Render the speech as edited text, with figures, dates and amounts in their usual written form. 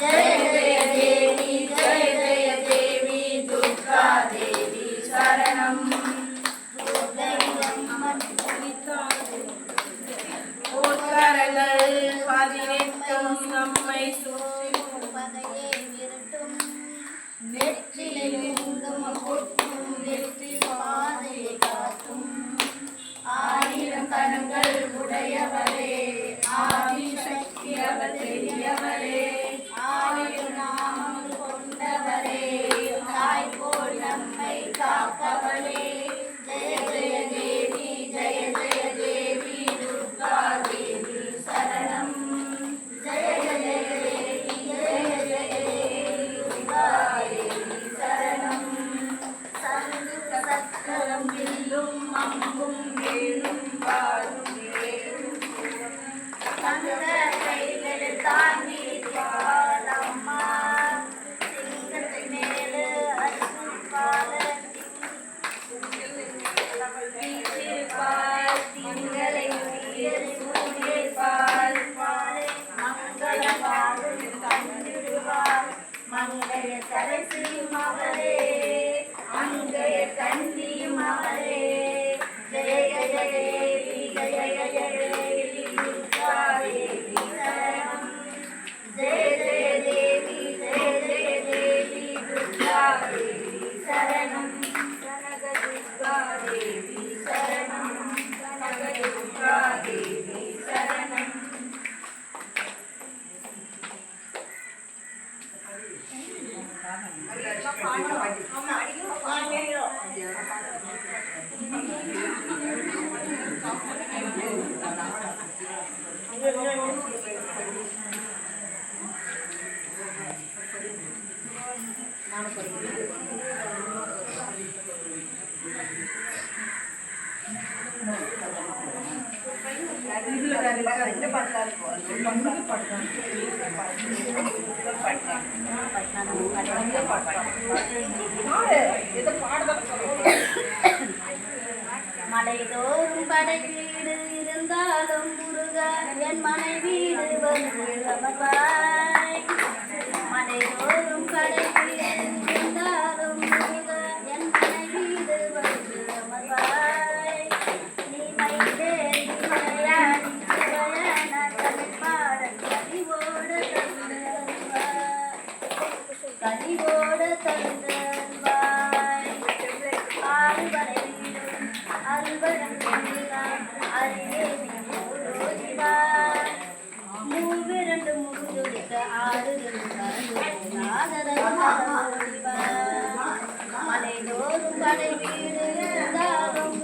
जय जय देवी जय जय देवी दुर्गा देवी शरणं போற்றங்கள் பதினெட்டும் நம்மை பதையை விரட்டும் நெற்றிலை குங்குமம் கொட்டும் வெற்றி பாதையை காட்டும் ஆயிரம் கரங்கள் உடையவரே ஆதிசக்தி அவர் பெரியவரே ஆயிரம் நாமம் கொண்டவரே தாய் போல் நம்மை காப்பவரே ஜெய ஜெய தேவி ஜெய ஜெய தேவி துர்கா தேவி சரணம் ஜெய ஜெய தேவி ஜெய ஜெய தேவி துர்கா தேவி சரணம் சங்கு சக்கரம் வில்லும் அம்பும் வேலும் வாழும் வேலும் சங்க கைகள் தாங்கி பாலம்மா சிங்கத்தை மேலே அருள் பால பால் திங்களை சூரியப்பால் மங்கள பாடும் கண்டிடுவார் மங்கைய கரைசி மகளே அங்கைய கண்டியும் அவரே ஜெய ஜெய தேவி ஜெய ஜெய தேவி துர்கா தேவி சரணம் ஜெய ஜெய தேவி ஜெய ஜெய தேவி துர்கா தேவி சரணம் கனக துர்கா தேவி சரணம் கனக துர்கா தேவி சரணம் மலைதோறும் படை வீடு இருந்தாலும் முருகா என் மனை வீடு வந்து அமர்வாய் மலைதோறும் படை வீடு இருந்தாலும் முருகா என் மனை வீடு வந்து அமர்வாய் நீ மைதேறி மலையாடி சிவயான தமிழ் பாட கனிவோடு தந்தல்வாய் ஆறுபடை வீடும் அறுபடம் அறிவே மூவிரண்டு முகுதுடித்த ஆறு மலைதோறும் கடை வீடு இருந்தாலும்